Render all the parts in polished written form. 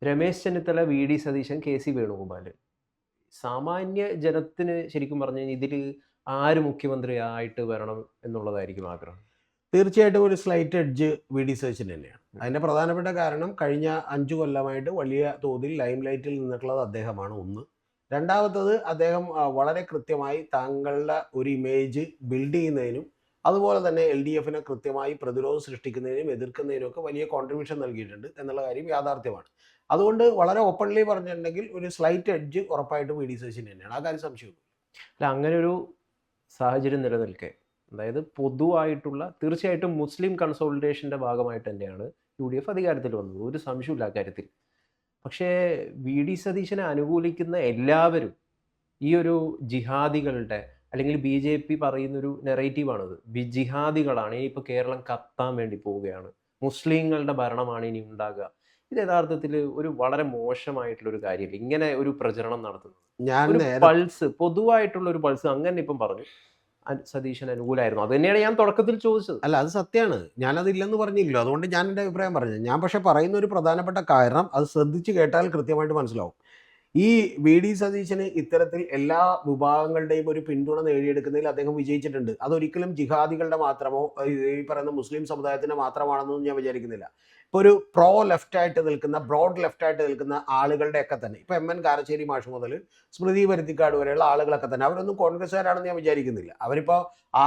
Ramesh Chennithala, V D Satheesan, K C Venugopal. സാമാന്യ ജനത്തിന് ശരിക്കും പറഞ്ഞു കഴിഞ്ഞാൽ ഇതിൽ ആര് മുഖ്യമന്ത്രിയായിട്ട് വരണം എന്നുള്ളതായിരിക്കും ആഗ്രഹം. തീർച്ചയായിട്ടും ഒരു സ്ലൈറ്റ് എഡ്ജ് വി ഡി സതീശന് തന്നെയാണ്. അതിൻ്റെ പ്രധാനപ്പെട്ട കാരണം കഴിഞ്ഞ 5 കൊല്ലമായിട്ട് വലിയ തോതിൽ ലൈം ലൈറ്റിൽ നിന്നിട്ടുള്ളത് അദ്ദേഹമാണ് ഒന്ന്. രണ്ടാമത്തത് അദ്ദേഹം വളരെ കൃത്യമായി താങ്കളുടെ ഒരു ഇമേജ് ബിൽഡ് ചെയ്യുന്നതിനും അതുപോലെ തന്നെ എൽ ഡി എഫിനെ കൃത്യമായി പ്രതിരോധം സൃഷ്ടിക്കുന്നതിനും എതിർക്കുന്നതിനും ഒക്കെ വലിയ കോൺട്രിബ്യൂഷൻ നൽകിയിട്ടുണ്ട് എന്നുള്ള കാര്യം യാഥാർത്ഥ്യമാണ്. അതുകൊണ്ട് വളരെ ഓപ്പൺലി പറഞ്ഞിട്ടുണ്ടെങ്കിൽ ഒരു സ്ലൈറ്റ് എഡ്ജ് ഉറപ്പായിട്ടും വി ഡി സതീശന് തന്നെയാണ്. ആ കാര്യം സംശയമില്ല. അല്ല, അങ്ങനെ ഒരു സാഹചര്യം നിലനിൽക്കെ, അതായത് പൊതുവായിട്ടുള്ള തീർച്ചയായിട്ടും മുസ്ലിം കൺസോളിഡേഷൻ്റെ ഭാഗമായിട്ട് തന്നെയാണ് യു ഡി എഫ് അധികാരത്തിൽ വന്നത്, ഒരു സംശയമില്ല അക്കാര്യത്തിൽ. പക്ഷേ വി ഡി സതീശനെ അനുകൂലിക്കുന്ന എല്ലാവരും ഈ ഒരു ജിഹാദികളുടെ അല്ലെങ്കിൽ ബി ജെ പി പറയുന്നൊരു നെറേറ്റീവാണത്. ജിഹാദികളാണ് ഇനി ഇപ്പോൾ കേരളം കത്താൻ വേണ്ടി പോവുകയാണ്, മുസ്ലിങ്ങളുടെ ഭരണമാണ് ഇനി ഉണ്ടാകുക. ഇത് യഥാർത്ഥത്തിൽ ഒരു വളരെ മോശമായിട്ടുള്ളൊരു കാര്യമില്ല ഇങ്ങനെ ഒരു പ്രചരണം നടത്തുന്നത്. ഞാൻ ഒരു നേരെ പൾസ്, പൊതുവായിട്ടുള്ള ഒരു പൾസ് അങ്ങനെ ഇപ്പം പറഞ്ഞു സതീശൻ അനുകൂലമായിരുന്നു. അത് തന്നെയാണ് ഞാൻ തുടക്കത്തിൽ ചോദിച്ചത്. അല്ല, അത് സത്യമാണ്. ഞാനതില്ലെന്ന് പറഞ്ഞില്ലല്ലോ. അതുകൊണ്ട് ഞാൻ എൻ്റെ അഭിപ്രായം പറഞ്ഞത്. ഞാൻ പക്ഷേ പറയുന്ന ഒരു പ്രധാനപ്പെട്ട കാരണം അത് ശ്രദ്ധിച്ച് കേട്ടാൽ കൃത്യമായിട്ട് മനസ്സിലാവും. ഈ വി ഡി സതീശന് ഇത്തരത്തിൽ എല്ലാ വിഭാഗങ്ങളുടെയും ഒരു പിന്തുണ നേടിയെടുക്കുന്നതിൽ അദ്ദേഹം വിജയിച്ചിട്ടുണ്ട്. അതൊരിക്കലും ജിഹാദികളുടെ മാത്രമോ ഈ പറയുന്ന മുസ്ലിം സമുദായത്തിൻ്റെ മാത്രമാണെന്നൊന്നും ഞാൻ വിചാരിക്കുന്നില്ല. ഇപ്പോൾ ഒരു പ്രോ ലെഫ്റ്റായിട്ട് നിൽക്കുന്ന, ബ്രോഡ് ലെഫ്റ്റായിട്ട് നിൽക്കുന്ന ആളുകളുടെയൊക്കെ തന്നെ, ഇപ്പോൾ എം എൻ കാരശ്ശേരി മാഷ് മുതൽ സ്മൃതി പരുത്തിക്കാട് വരെയുള്ള ആളുകളൊക്കെ തന്നെ അവരൊന്നും കോൺഗ്രസ്സുകാരാണെന്ന് ഞാൻ വിചാരിക്കുന്നില്ല. അവരിപ്പോൾ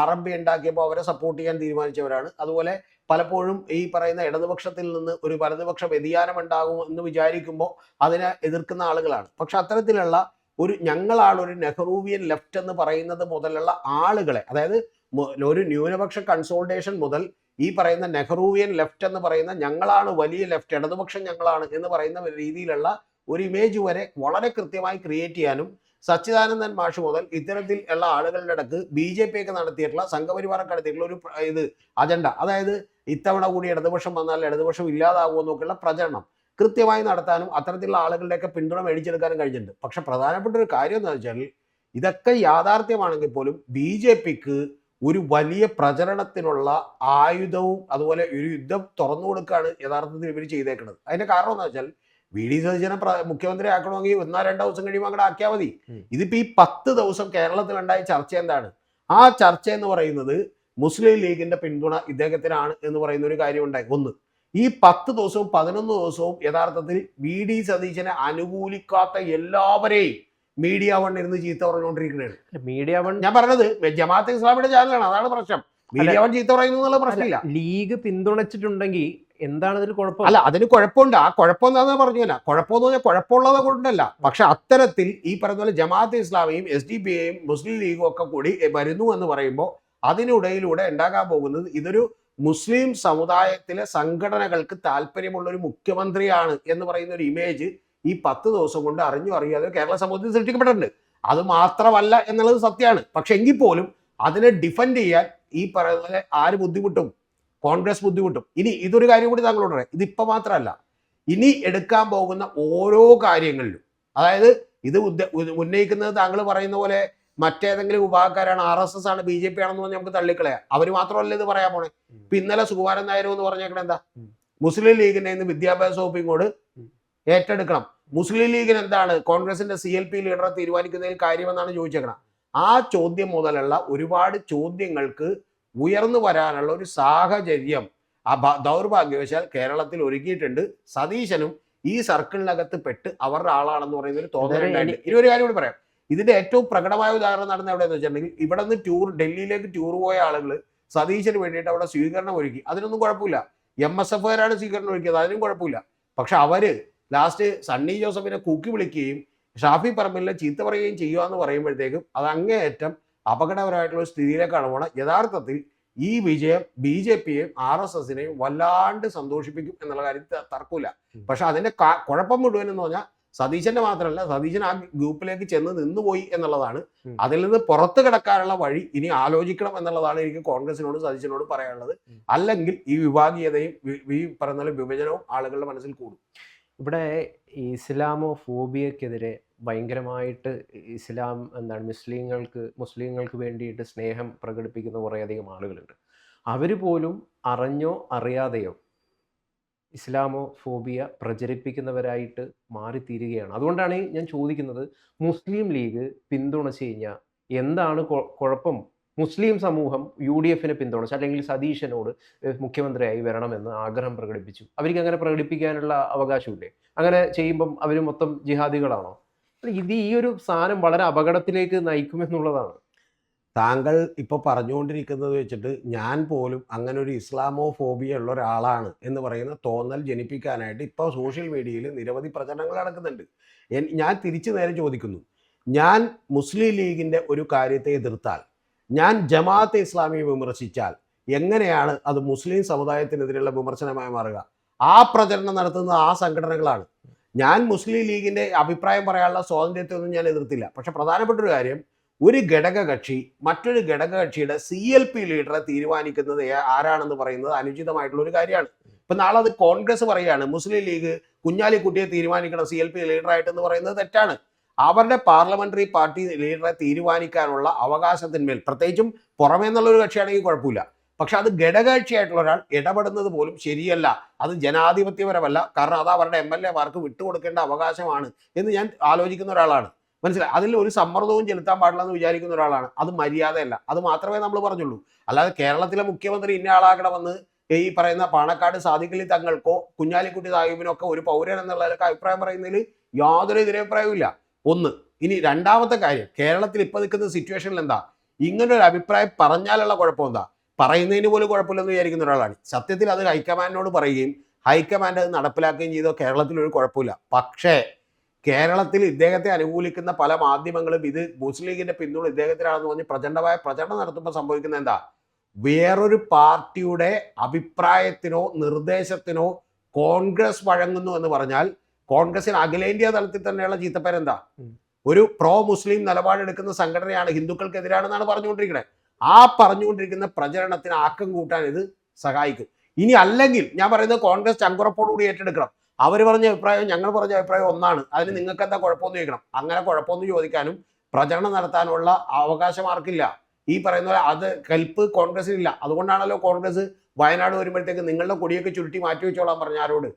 RMP ഉണ്ടാക്കിയപ്പോൾ അവരെ സപ്പോർട്ട് ചെയ്യാൻ തീരുമാനിച്ചവരാണ്. അതുപോലെ പലപ്പോഴും ഈ പറയുന്ന ഇടതുപക്ഷത്തിൽ നിന്ന് ഒരു വലതുപക്ഷ വ്യതിയാനം ഉണ്ടാകും എന്ന് വിചാരിക്കുമ്പോൾ അതിനെ എതിർക്കുന്ന ആളുകളാണ്. പക്ഷെ അത്തരത്തിലുള്ള ഒരു ഞങ്ങളാണ് ഒരു നെഹ്റൂവിയൻ ലെഫ്റ്റ് എന്ന് പറയുന്നത് മുതലുള്ള ആളുകളെ, അതായത് ഒരു ന്യൂനപക്ഷ കൺസോൾട്ടേഷൻ മുതൽ ഈ പറയുന്ന നെഹ്റൂവിയൻ ലെഫ്റ്റ് എന്ന് പറയുന്ന ഞങ്ങളാണ് വലിയ ലെഫ്റ്റ്, ഇടതുപക്ഷം ഞങ്ങളാണ് എന്ന് പറയുന്ന രീതിയിലുള്ള ഒരു ഇമേജ് വരെ വളരെ കൃത്യമായി ക്രിയേറ്റ് ചെയ്യാനും സച്ചിദാനന്ദൻ മാഷ് മുതൽ ഇത്തരത്തിൽ ഉള്ള ആളുകളുടെ ഇടക്ക് BJP ഒക്കെ നടത്തിയിട്ടുള്ള സംഘപരിവാറൊക്കെ നടത്തിയിട്ടുള്ള ഒരു ഇത് അജണ്ട, അതായത് ഇത്തവണ കൂടി ഇടതുപക്ഷം വന്നാൽ ഇടതുപക്ഷം ഇല്ലാതാകുമെന്നൊക്കെയുള്ള പ്രചരണം കൃത്യമായി നടത്താനും അത്തരത്തിലുള്ള ആളുകളുടെയൊക്കെ പിന്തുണ മേടിച്ചെടുക്കാനും കഴിഞ്ഞിട്ടുണ്ട്. പക്ഷെ പ്രധാനപ്പെട്ട ഒരു കാര്യം എന്താ വെച്ചാൽ ഇതൊക്കെ യാഥാർത്ഥ്യമാണെങ്കിൽ പോലും BJPക്ക് ഒരു വലിയ പ്രചരണത്തിനുള്ള ആയുധവും അതുപോലെ ഒരു യുദ്ധം തുറന്നു കൊടുക്കുകയാണ് യഥാർത്ഥത്തിൽ ഇവർ ചെയ്തേക്കുന്നത്. അതിന്റെ കാരണം എന്താ വെച്ചാൽ വി ഡി സതീശനെ മുഖ്യമന്ത്രി ആക്കണമെങ്കിൽ 1-2 ദിവസം കഴിയുമ്പോൾ അങ്ങോട്ട് ആക്കിയാൽ മതി. ഇതിപ്പോ ഈ 10 ദിവസം കേരളത്തിലുണ്ടായ ചർച്ച എന്താണ്? ആ ചർച്ച എന്ന് പറയുന്നത് മുസ്ലിം ലീഗിന്റെ പിന്തുണ ഇദ്ദേഹത്തിനാണ് എന്ന് പറയുന്ന ഒരു കാര്യം ഉണ്ടായി. ഒന്ന്, ഈ 10 ദിവസവും 11 ദിവസവും യഥാർത്ഥത്തിൽ വി ഡി സതീശനെ അനുകൂലിക്കാത്ത എല്ലാവരെയും മീഡിയ വൺ ഇരുന്ന് ചീത്ത പറഞ്ഞുകൊണ്ടിരിക്കുകയാണ്. മീഡിയ വൺ, ഞാൻ പറഞ്ഞത് ജമാഅത്തെ ഇസ്ലാമിയുടെ ചാനലാണ്, അതാണ് പ്രശ്നം. മീഡിയ വൺ ചീത്ത പറയുന്നു എന്നുള്ള പ്രശ്നമില്ല. ലീഗ് പിന്തുണച്ചിട്ടുണ്ടെങ്കിൽ എന്താണ് അതിൽ കുഴപ്പം? അല്ല, അതിന് കുഴപ്പമുണ്ട്. ആ കുഴപ്പം എന്താണെന്ന് പറഞ്ഞില്ല. കുഴപ്പമെന്ന് പറഞ്ഞാൽ കുഴപ്പമുള്ളത് കൊണ്ടല്ല. പക്ഷെ അത്തരത്തിൽ ഈ പറയുന്ന പോലെ ജമാഅത്തെ ഇസ്ലാമിയും SDPIയും മുസ്ലിം ലീഗും ഒക്കെ കൂടി വരുന്നു എന്ന് പറയുമ്പോൾ അതിനിടയിലൂടെ ഉണ്ടാകാൻ പോകുന്നത് ഇതൊരു മുസ്ലിം സമുദായത്തിലെ സംഘടനകൾക്ക് താല്പര്യമുള്ള ഒരു മുഖ്യമന്ത്രിയാണ് എന്ന് പറയുന്ന ഒരു ഇമേജ് ഈ 10 ദിവസം കൊണ്ട് അറിയാതെ കേരള സമൂഹത്തിൽ സൃഷ്ടിക്കപ്പെട്ടിട്ടുണ്ട്. അത് മാത്രമല്ല എന്നുള്ളത് സത്യമാണ്. പക്ഷെ എങ്കിൽ പോലും അതിനെ ഡിഫെൻഡ് ചെയ്യാൻ ഈ പറയുന്ന പോലെ ആര് ബുദ്ധിമുട്ടും? കോൺഗ്രസ് ബുദ്ധിമുട്ടും. ഇനി ഇതൊരു കാര്യം കൂടി താങ്കളോട് പറയാം. ഇതിപ്പോൾ മാത്രമല്ല, ഇനി എടുക്കാൻ പോകുന്ന ഓരോ കാര്യങ്ങളിലും, അതായത് ഇത് ഉന്നയിക്കുന്നത് താങ്കൾ പറയുന്ന പോലെ മറ്റേതെങ്കിലും വിഭാഗക്കാരാണ്, RSS ആണ്, BJP ആണെന്ന് പറഞ്ഞാൽ നമുക്ക് തള്ളിക്കളയാം. അവർ മാത്രമല്ല ഇത് പറയാൻ പോണേ. ഇപ്പൊ ഇന്നലെ സുകുമാരൻ നായർ എന്ന് പറഞ്ഞേക്കണേ എന്താ? മുസ്ലിം ലീഗിന്റെ ഇന്ന് വിദ്യാഭ്യാസ വകുപ്പ് ഇങ്ങോട്ട് ഏറ്റെടുക്കണം. മുസ്ലിം ലീഗിന് എന്താണ് കോൺഗ്രസിന്റെ CLP ലീഡറെ തീരുമാനിക്കുന്നതിൽ കാര്യമെന്നാണ് ചോദിച്ചേക്കണം. ആ ചോദ്യം മുതലുള്ള ഒരുപാട് ചോദ്യങ്ങൾക്ക് ഉയർന്നു വരാനുള്ള ഒരു സാഹചര്യം ദൗർഭാഗ്യവശാൽ കേരളത്തിൽ ഒരുക്കിയിട്ടുണ്ട്. സതീശനും ഈ സർക്കിളിനകത്ത് പെട്ട് അവരുടെ ആളാണെന്ന് പറയുന്ന ഒരു തോന്നലുണ്ടായിട്ട്. ഇനി ഒരു കാര്യം കൂടി പറയാം. ഇതിന്റെ ഏറ്റവും പ്രകടമായ ഉദാഹരണം നടന്ന എവിടെയെന്ന് വെച്ചിട്ടുണ്ടെങ്കിൽ, ഇവിടെ നിന്ന് ഡൽഹിയിലേക്ക് ടൂർ പോയ ആളുകൾ സതീശന് വേണ്ടിയിട്ട് അവിടെ സ്വീകരണം ഒരുക്കി. അതിനൊന്നും കുഴപ്പമില്ല. MSFകാരാണ് സ്വീകരണം ഒരുക്കിയത്, അതിനും കുഴപ്പമില്ല. പക്ഷെ അവര് ലാസ്റ്റ് സണ്ണി ജോസഫിനെ കൂക്കി വിളിക്കുകയും ഷാഫി പറമ്പിലിനെ ചീത്ത പറയുകയും ചെയ്യുക എന്ന് പറയുമ്പോഴത്തേക്കും അത് അങ്ങേയറ്റം അപകടകരമായിട്ടുള്ള സ്ഥിതിയിലേക്കാണ് പോണത്. യഥാർത്ഥത്തിൽ ഈ വിജയം BJPയെയും RSSനെയും വല്ലാണ്ട് സന്തോഷിപ്പിക്കും എന്നുള്ള കാര്യത്തിൽ തർക്കമില്ല. പക്ഷെ അതിന്റെ കുഴപ്പം മുഴുവൻ എന്ന് പറഞ്ഞാൽ സതീശന്റെ മാത്രമല്ല, സതീശൻ ആ ഗ്രൂപ്പിലേക്ക് ചെന്ന് നിന്നുപോയി എന്നുള്ളതാണ്. അതിൽ നിന്ന് പുറത്തു കിടക്കാനുള്ള വഴി ഇനി ആലോചിക്കണം എന്നുള്ളതാണ് എനിക്ക് കോൺഗ്രസിനോട് സതീശനോട് പറയാനുള്ളത്. അല്ലെങ്കിൽ ഈ വിഭാഗീയതയും ഈ പറയുന്ന വിഭജനവും ആളുകളുടെ മനസ്സിൽ കൂടും. ഇവിടെ ഇസ്ലാമോ ഫോബിയക്കെതിരെ ഭയങ്കരമായിട്ട് ഇസ്ലാം എന്താണ് മുസ്ലിങ്ങൾക്ക് വേണ്ടിയിട്ട് സ്നേഹം പ്രകടിപ്പിക്കുന്ന കുറേയധികം ആളുകളുണ്ട്. അവർ പോലും അറിഞ്ഞോ അറിയാതെയോ ഇസ്ലാമോ ഫോബിയ പ്രചരിപ്പിക്കുന്നവരായിട്ട് മാറിത്തീരുകയാണ്. അതുകൊണ്ടാണ് ഞാൻ ചോദിക്കുന്നത്, മുസ്ലിം ലീഗ് പിന്തുണച്ച് കഴിഞ്ഞാൽ എന്താണ് കുഴപ്പം? മുസ്ലിം സമൂഹം UDFനെ പിന്തുണച്ചു, അല്ലെങ്കിൽ സതീശനോട് മുഖ്യമന്ത്രിയായി വരണമെന്ന് ആഗ്രഹം പ്രകടിപ്പിച്ചു. അവർക്ക് അങ്ങനെ പ്രകടിപ്പിക്കാനുള്ള അവകാശമില്ലേ? അങ്ങനെ ചെയ്യുമ്പം അവർ മൊത്തം ജിഹാദികളാണോ? ഇത് ഈ ഒരു സാധനം വളരെ അപകടത്തിലേക്ക് നയിക്കുമെന്നുള്ളതാണ്. താങ്കൾ ഇപ്പോൾ പറഞ്ഞുകൊണ്ടിരിക്കുന്നത് വെച്ചിട്ട് ഞാൻ പോലും അങ്ങനെ ഒരു ഇസ്ലാമോ ഫോബിയ ഉള്ള ഒരാളാണ് എന്ന് പറയുന്ന തോന്നൽ ജനിപ്പിക്കാനായിട്ട് ഇപ്പോൾ സോഷ്യൽ മീഡിയയിൽ നിരവധി പ്രചരണങ്ങൾ നടക്കുന്നുണ്ട്. ഞാൻ തിരിച്ചു നേരെ ചോദിക്കുന്നു, ഞാൻ മുസ്ലിം ലീഗിൻ്റെ ഒരു കാര്യത്തെ എതിർത്താൽ, ഞാൻ ജമാഅത്തെ ഇസ്ലാമിയെ വിമർശിച്ചാൽ എങ്ങനെയാണ് അത് മുസ്ലിം സമുദായത്തിനെതിരെയുള്ള വിമർശനമായി മാറുക? ആ പ്രചരണം നടത്തുന്നത് ആ സംഘടനകളാണ്. ഞാൻ മുസ്ലിം ലീഗിൻ്റെ അഭിപ്രായം പറയാനുള്ള സ്വാതന്ത്ര്യത്തെയൊന്നും ഞാൻ എതിർത്തില്ല. പക്ഷെ പ്രധാനപ്പെട്ട ഒരു കാര്യം, ഒരു ഘടകകക്ഷി മറ്റൊരു ഘടകകക്ഷിയുടെ CLP ലീഡറെ തീരുമാനിക്കുന്നത് ആരാണെന്ന് പറയുന്നത് അനുചിതമായിട്ടുള്ള ഒരു കാര്യമാണ്. ഇപ്പം നാളെ അത് കോൺഗ്രസ് പറയുകയാണ് മുസ്ലിം ലീഗ് കുഞ്ഞാലിക്കുട്ടിയെ തീരുമാനിക്കണം CLP ലീഡറായിട്ടെന്ന് പറയുന്നത് തെറ്റാണ്. അവരുടെ പാർലമെന്ററി പാർട്ടി ലീഡറെ തീരുമാനിക്കാനുള്ള അവകാശത്തിന്മേൽ, പ്രത്യേകിച്ചും പുറമേ നിന്നുള്ളൊരു കക്ഷിയാണെങ്കിൽ കുഴപ്പമില്ല, പക്ഷെ അത് ഘടകകക്ഷിയായിട്ടുള്ള ഒരാൾ ഇടപെടുന്നത് പോലും ശരിയല്ല. അത് ജനാധിപത്യപരമല്ല. കാരണം അത് അവരുടെ MLA മാർക്ക് വിട്ടുകൊടുക്കേണ്ട അവകാശമാണ് എന്ന് ഞാൻ ആലോചിക്കുന്ന ഒരാളാണ്. മനസ്സിലായി? അതിൽ ഒരു സമ്മർദ്ദവും ചെലുത്താൻ പാടില്ല എന്ന് വിചാരിക്കുന്ന ഒരാളാണ്. അത് മര്യാദയല്ല. അത് മാത്രമേ നമ്മൾ പറഞ്ഞുള്ളൂ. അല്ലാതെ കേരളത്തിലെ മുഖ്യമന്ത്രി ഇന്ന ആളാകണമെന്ന് ഈ പറയുന്ന പാണക്കാട് സാദിഖ് അലി തങ്ങൾക്കോ കുഞ്ഞാലിക്കുട്ടി സാഹിബിനോ ഒക്കെ ഒരു പൗരൻ എന്നുള്ളതൊക്കെ അഭിപ്രായം പറയുന്നതിൽ യാതൊരു എതിരഭിപ്രായവും ഇല്ല. ഒന്ന്. ഇനി രണ്ടാമത്തെ കാര്യം, കേരളത്തിൽ ഇപ്പോൾ നിൽക്കുന്ന സിറ്റുവേഷനിൽ എന്താ, ഇങ്ങനൊരു അഭിപ്രായം പറഞ്ഞാലുള്ള കുഴപ്പം എന്താ? പറയുന്നതിന് പോലും കുഴപ്പമില്ലെന്ന് വിചാരിക്കുന്ന ഒരാളാണ്. സത്യത്തിൽ അത് ഹൈക്കമാൻഡിനോട് പറയുകയും ഹൈക്കമാൻഡ് അത് നടപ്പിലാക്കുകയും ചെയ്തോ കേരളത്തിൽ ഒരു കുഴപ്പമില്ല. പക്ഷേ കേരളത്തിൽ ഇദ്ദേഹത്തെ അനുകൂലിക്കുന്ന പല മാധ്യമങ്ങളും ഇത് മുസ്ലിം ലീഗിന്റെ പിന്തുണ ഇദ്ദേഹത്തിനാണെന്ന് പറഞ്ഞ് പ്രചണ്ഡമായ പ്രചരണം നടത്തുമ്പോൾ സംഭവിക്കുന്നത് എന്താ? വേറൊരു പാർട്ടിയുടെ അഭിപ്രായത്തിനോ നിർദ്ദേശത്തിനോ കോൺഗ്രസ് വഴങ്ങുന്നു എന്ന് പറഞ്ഞാൽ കോൺഗ്രസിന് അഖിലേന്ത്യാ തലത്തിൽ തന്നെയുള്ള ചീത്തപ്പേരെന്താ? ഒരു പ്രോ മുസ്ലിം നിലപാടെടുക്കുന്ന സംഘടനയാണ്, ഹിന്ദുക്കൾക്കെതിരാണെന്നാണ് പറഞ്ഞുകൊണ്ടിരിക്കുന്നത്. ആ പറഞ്ഞുകൊണ്ടിരിക്കുന്ന പ്രചരണത്തിന് ആക്കം കൂട്ടാൻ ഇത് സഹായിക്കും. ഇനി അല്ലെങ്കിൽ ഞാൻ പറയുന്നത് കോൺഗ്രസ് ചങ്കുറപ്പോടുകൂടി ഏറ്റെടുക്കണം. അവർ പറഞ്ഞ അഭിപ്രായം ഞങ്ങൾ പറഞ്ഞ അഭിപ്രായം ഒന്നാണ്, അതിന് നിങ്ങൾക്ക് എന്താ കുഴപ്പമൊന്നും ചോദിക്കണം. അങ്ങനെ കുഴപ്പമൊന്നും ചോദിക്കാനും പ്രചരണം നടത്താനുള്ള അവകാശം ആർക്കില്ല. ഈ പറയുന്ന പോലെ അത് കൽപ്പ് കോൺഗ്രസിനില്ല. അതുകൊണ്ടാണല്ലോ കോൺഗ്രസ് വയനാട് വരുമ്പോഴത്തേക്ക് നിങ്ങളുടെ കൊടിയൊക്കെ ചുരുട്ടി മാറ്റി വെച്ചോളാൻ പറഞ്ഞ ആരോട്?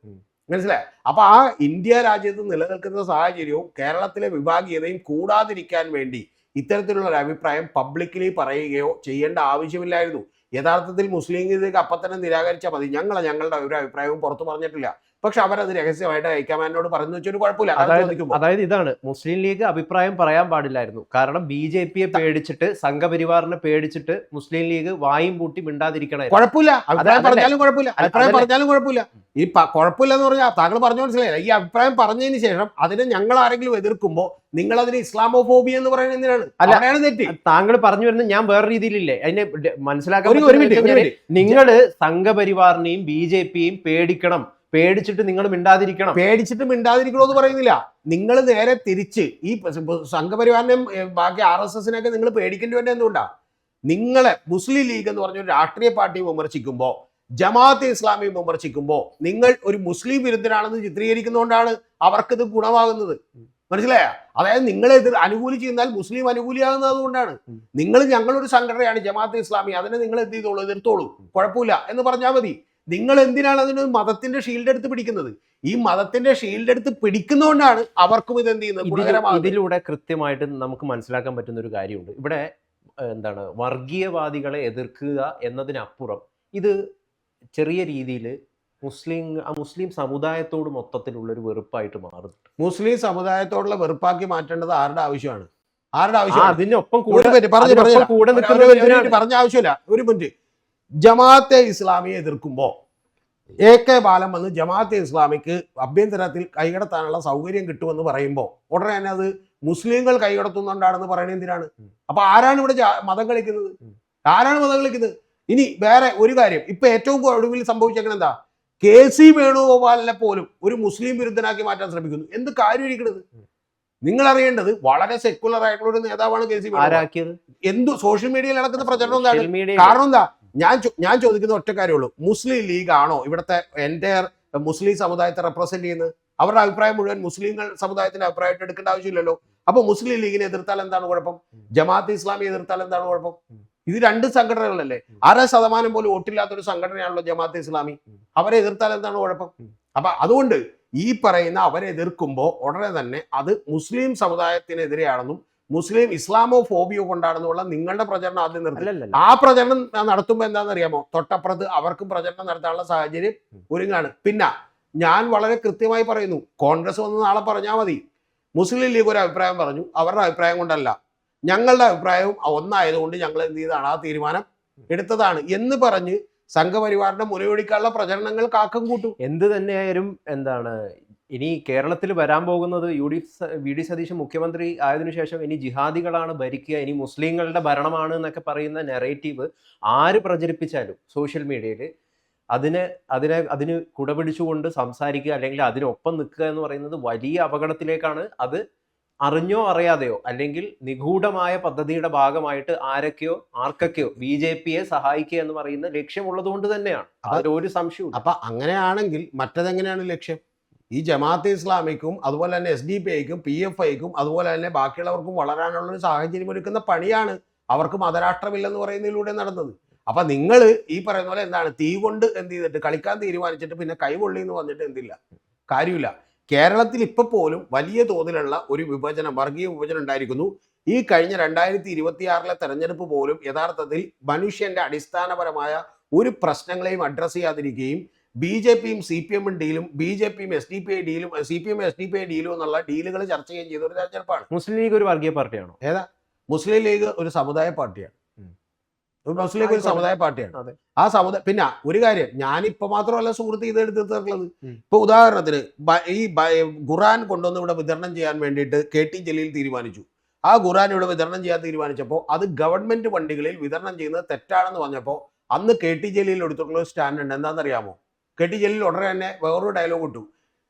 മനസ്സിലായി? അപ്പൊ ആ ഇന്ത്യ രാജ്യത്ത് നിലനിൽക്കുന്ന സാഹചര്യവും കേരളത്തിലെ വിഭാഗീയതയും കൂടാതിരിക്കാൻ വേണ്ടി ഇത്തരത്തിലുള്ള ഒരു അഭിപ്രായം പബ്ലിക്കലി പറയുകയോ ചെയ്യേണ്ട ആവശ്യമില്ലായിരുന്നു. യഥാർത്ഥത്തിൽ മുസ്ലിം ലീഗ് അപ്പം തന്നെ നിരാകരിച്ചാൽ മതി. ഞങ്ങളുടെ ഒരു അഭിപ്രായവും പുറത്തു പറഞ്ഞിട്ടില്ല. പക്ഷെ അവരത് രഹസ്യമായിട്ട് ഹൈക്കമാൻഡിനോട് പറഞ്ഞു വെച്ചൊരു കുഴപ്പമില്ല. അതായത് ഇതാണ്, മുസ്ലിം ലീഗ് അഭിപ്രായം പറയാൻ പാടില്ലായിരുന്നു. കാരണം BJPയെ പേടിച്ചിട്ട്, സംഘപരിവാറിനെ പേടിച്ചിട്ട് മുസ്ലിം ലീഗ് വായും പൂട്ടി മിണ്ടാതിരിക്കണം. കുഴപ്പമില്ല, അഭിപ്രായം പറഞ്ഞാലും കുഴപ്പമില്ല, അഭിപ്രായം പറഞ്ഞാലും കുഴപ്പമില്ല. ഈ കുഴപ്പമില്ല എന്ന് പറഞ്ഞാൽ താങ്കൾ പറഞ്ഞു മനസ്സിലായില്ല. ഈ അഭിപ്രായം പറഞ്ഞതിന് ശേഷം അതിനെ ഞങ്ങൾ ആരെങ്കിലും എതിർക്കുമ്പോൾ നിങ്ങൾ അതിന് ഇസ്ലാമോഫോബിയ എന്ന് പറയുന്നത് എന്തിനാണ്? അവിടെയാണ് തെറ്റ്. താങ്കൾ പറഞ്ഞു വരുന്നത് ഞാൻ വേറെ രീതിയിലില്ലേ അതിനെ മനസ്സിലാക്കാൻ. നിങ്ങള് സംഘപരിവാറിനെയും BJPയെയും പേടിക്കണം, പേടിച്ചിട്ട് നിങ്ങൾ മിണ്ടാതിരിക്കണം. പേടിച്ചിട്ട് മിണ്ടാതിരിക്കണമെന്ന് പറയുന്നില്ല. നിങ്ങൾ നേരെ തിരിച്ച് ഈ സംഘപരിവാറിനെയും ബാക്കി RSSനെയൊക്കെ നിങ്ങൾ പേടിക്കേണ്ടി വേണ്ട എന്തുകൊണ്ടാ? നിങ്ങളെ മുസ്ലിം ലീഗ് എന്ന് പറഞ്ഞ ഒരു രാഷ്ട്രീയ പാർട്ടിയെ വിമർശിക്കുമ്പോൾ, ജമാഅത്തെ ഇസ്ലാമിയെ വിമർശിക്കുമ്പോൾ നിങ്ങൾ ഒരു മുസ്ലിം വിരുദ്ധനാണെന്ന് ചിത്രീകരിക്കുന്നതുകൊണ്ടാണ് അവർക്കിത് ഗുണമാകുന്നത്. മനസ്സിലായ? അതായത് നിങ്ങളെ അനുകൂലിച്ച് ചെന്നാൽ മുസ്ലിം അനുകൂലിയാകുന്നത് അതുകൊണ്ടാണ്. ഞങ്ങളൊരു സംഘടനയാണ് ജമാഅത്തെ ഇസ്ലാമി, അതിനെ നിങ്ങൾ എന്ത് ചെയ്തോളൂ, എതിർത്തോളൂ, കുഴപ്പമില്ല എന്ന് പറഞ്ഞാൽ മതി. നിങ്ങൾ എന്തിനാണ് അതിന് മതത്തിന്റെ ഷീൽഡ് എടുത്ത് പിടിക്കുന്നത്? ഈ മതത്തിന്റെ ഷീൽഡ് എടുത്ത് പിടിക്കുന്നതുകൊണ്ടാണ് അവർക്കും ഇത് എന്ത് ചെയ്യുന്നത്. ഇതിലൂടെ കൃത്യമായിട്ട് നമുക്ക് മനസ്സിലാക്കാൻ പറ്റുന്ന ഒരു കാര്യമുണ്ട്. ഇവിടെ എന്താണ്, വർഗീയവാദികളെ എതിർക്കുക എന്നതിനപ്പുറം ഇത് ചെറിയ രീതിയിൽ മുസ്ലിം സമുദായത്തോട് മൊത്തത്തിലുള്ള ഒരു വെറുപ്പായിട്ട് മാറും. മുസ്ലിം സമുദായത്തോടുള്ള വെറുപ്പാക്കി മാറ്റേണ്ടത് ആരുടെ ആവശ്യമാണ്? ആരുടെ ആവശ്യം? അതിനൊപ്പം പറഞ്ഞ ആവശ്യമില്ല. ഒരു മിനിറ്റ്. ജമാഅത്തെ ഇസ്ലാമിയെ എതിർക്കുമ്പോൾ AK ബാലൻ വന്ന് ജമാഅത്തെ ഇസ്ലാമിക്ക് ആഭ്യന്തരത്തിൽ കൈകടത്താനുള്ള സൗകര്യം കിട്ടുമെന്ന് പറയുമ്പോൾ ഉടനെ തന്നെ അത് മുസ്ലിങ്ങൾ കൈകടത്തുന്നുണ്ടാണെന്ന് പറയുന്നത് എന്തിനാണ്? അപ്പൊ ആരാണ് ഇവിടെ മതം കളിക്കുന്നത്? ആരാണ് മതം കളിക്കുന്നത്? ഇനി വേറെ ഒരു കാര്യം, ഇപ്പൊ ഏറ്റവും ഒടുവിൽ സംഭവിച്ചേക്കുന്നത് എന്താ? KC വേണുഗോപാലിനെ പോലും ഒരു മുസ്ലിം വിരുദ്ധനാക്കി മാറ്റാൻ ശ്രമിക്കുന്നു. എന്ത് കാര്യം ഇരിക്കുന്നത്? നിങ്ങൾ അറിയേണ്ടത് വളരെ സെക്യുലർ ആയിട്ടുള്ള ഒരു നേതാവാണ് KC വേണുഗോപാൽ. എന്തു സോഷ്യൽ മീഡിയയിൽ നടക്കുന്ന പ്രചരണം എന്താണ്? കാരണം എന്താ? ഞാൻ ചോദിക്കുന്ന ഒറ്റ കാര്യമുള്ളൂ. മുസ്ലിം ലീഗ് ആണോ ഇവിടുത്തെ എൻറ്റയർ മുസ്ലിം സമുദായത്തെ റെപ്രസെന്റ് ചെയ്യുന്നത്? അവരുടെ അഭിപ്രായം മുഴുവൻ മുസ്ലിങ്ങൾ സമുദായത്തിന്റെ അഭിപ്രായമായിട്ട് എടുക്കേണ്ട ആവശ്യമില്ലല്ലോ. അപ്പൊ മുസ്ലിം ലീഗിനെ എതിർത്താൽ എന്താണ് കുഴപ്പം? ജമാഅത്ത് ഇസ്ലാമിയെ എതിർത്താൽ എന്താണ് കുഴപ്പം? ഇത് രണ്ട് സംഘടനകളല്ലേ. 1% പോലും വോട്ടില്ലാത്തൊരു സംഘടനയാണല്ലോ ജമാഅത്തെ ഇസ്ലാമി. അവരെ എതിർത്താൽ എന്താണ് കുഴപ്പം? അപ്പൊ അതുകൊണ്ട് ഈ പറയുന്ന അവരെ എതിർക്കുമ്പോൾ ഉടനെ തന്നെ അത് മുസ്ലിം സമുദായത്തിനെതിരെയാണെന്നും മുസ്ലിം ഇസ്ലാമോ ഫോബിയോ കൊണ്ടാണെന്നുള്ള നിങ്ങളുടെ പ്രചരണം ആദ്യം നിർത്തി. ആ പ്രചരണം നടത്തുമ്പോൾ എന്താണെന്ന് അറിയാമോ, തൊട്ടപ്പുറത്ത് അവർക്കും പ്രചരണം നടത്താനുള്ള സാഹചര്യം ഒരുങ്ങാണ്. പിന്നെ ഞാൻ വളരെ കൃത്യമായി പറയുന്നു, കോൺഗ്രസ് വന്ന് നാളെ പറഞ്ഞാൽ മതി, മുസ്ലിം ലീഗ് ഒരു അഭിപ്രായം പറഞ്ഞു, അവരുടെ അഭിപ്രായം കൊണ്ടല്ല, ഞങ്ങളുടെ അഭിപ്രായവും ഒന്നായതുകൊണ്ട് ഞങ്ങൾ എന്ത് ചെയ്താണ് ആ തീരുമാനം എടുത്തതാണ് എന്ന് പറഞ്ഞ് സംഘപരിവാറിന്റെ മുലയൊടിക്കാനുള്ള പ്രചരണങ്ങൾ കാക്കം കൂട്ടും. എന്ത് തന്നെയായാലും ഇനി കേരളത്തിൽ വരാൻ പോകുന്നത് വി ഡി സതീശൻ മുഖ്യമന്ത്രി ആയതിനു ശേഷം ഇനി ജിഹാദികളാണ് ഭരിക്കുക, ഇനി മുസ്ലിങ്ങളുടെ ഭരണമാണ് എന്നൊക്കെ പറയുന്ന നെറേറ്റീവ് ആര് പ്രചരിപ്പിച്ചാലും സോഷ്യൽ മീഡിയയിൽ അതിന് കുടപിടിച്ചുകൊണ്ട് സംസാരിക്കുക അല്ലെങ്കിൽ അതിനൊപ്പം നിൽക്കുക എന്ന് പറയുന്നത് വലിയ അപകടത്തിലേക്കാണ്. അത് അറിഞ്ഞോ അറിയാതെയോ അല്ലെങ്കിൽ നിഗൂഢമായ പദ്ധതിയുടെ ഭാഗമായിട്ട് ആർക്കൊക്കെയോ BJP സഹായിക്കുക എന്ന് പറയുന്ന ലക്ഷ്യമുള്ളത് കൊണ്ട് തന്നെയാണ്. അതിലൊരു സംശയവും. അപ്പൊ അങ്ങനെയാണെങ്കിൽ മറ്റതെങ്ങനെയാണ് ലക്ഷ്യം? ഈ ജമാഅത്തെ ഇസ്ലാമിക്കും അതുപോലെ തന്നെ SDPIക്കും PFIക്കും അതുപോലെ തന്നെ ബാക്കിയുള്ളവർക്കും വളരാനുള്ള ഒരു സാഹചര്യം ഒരുക്കുന്ന പണിയാണ് അവർക്ക് മതരാഷ്ട്രമില്ലെന്ന് പറയുന്നതിലൂടെ നടന്നത്. അപ്പൊ നിങ്ങൾ ഈ പറയുന്ന പോലെ എന്താണ് തീ കൊണ്ട് എന്ത് ചെയ്തിട്ട് കളിക്കാൻ തീരുമാനിച്ചിട്ട് പിന്നെ കൈകൊള്ളി എന്ന് വന്നിട്ട് എന്തില്ല, കാര്യമില്ല. കേരളത്തിൽ ഇപ്പൊ പോലും വലിയ തോതിലുള്ള ഒരു വിഭജനം, വർഗീയ വിഭജനം ഉണ്ടായിരിക്കുന്നു. ഈ കഴിഞ്ഞ 2026 തെരഞ്ഞെടുപ്പ് പോലും യഥാർത്ഥത്തിൽ മനുഷ്യന്റെ അടിസ്ഥാനപരമായ ഒരു പ്രശ്നങ്ങളെയും അഡ്രസ് ചെയ്യാതിരിക്കുകയും BJPയും CPMും ഡീലും BJPയും SDPI ഡീലും CPM SDPI ഡീലും എന്നുള്ള ഡീലുകൾ ചർച്ച ചെയ്യുകയും ചെയ്ത ഒരു തെരഞ്ഞെടുപ്പാണ്. മുസ്ലിം ലീഗ് ഒരു വർഗീയ പാർട്ടിയാണോ? ഏതാ? മുസ്ലിം ലീഗ് ഒരു സമുദായ പാർട്ടിയാണ്. മുസ്ലിം ലീഗ് ഒരു സമുദായ പാർട്ടിയാണ്. ആ സമുദായ പിന്നെ ഒരു കാര്യം, ഞാനിപ്പോ മാത്രമല്ല സുഹൃത്ത് ഇത് എടുത്ത് തീർക്കുന്നത്. ഇപ്പൊ ഉദാഹരണത്തിന് ഈ ഖുറാൻ കൊണ്ടുവന്ന് ഇവിടെ വിതരണം ചെയ്യാൻ വേണ്ടിയിട്ട് KT ജലീൽ തീരുമാനിച്ചു. ആ ഖുറാൻ ഇവിടെ വിതരണം ചെയ്യാൻ തീരുമാനിച്ചപ്പോൾ അത് ഗവൺമെന്റ് വണ്ടികളിൽ വിതരണം ചെയ്യുന്നത് തെറ്റാണെന്ന് പറഞ്ഞപ്പോൾ അന്ന് KT ജലീൽ എടുത്തിട്ടുള്ള ഒരു സ്റ്റാൻഡ് ഉണ്ട്. എന്താണെന്നറിയാമോ? KT ജലീൽ ഉടനെ തന്നെ വേറൊരു ഡയലോഗ് ഇട്ടു,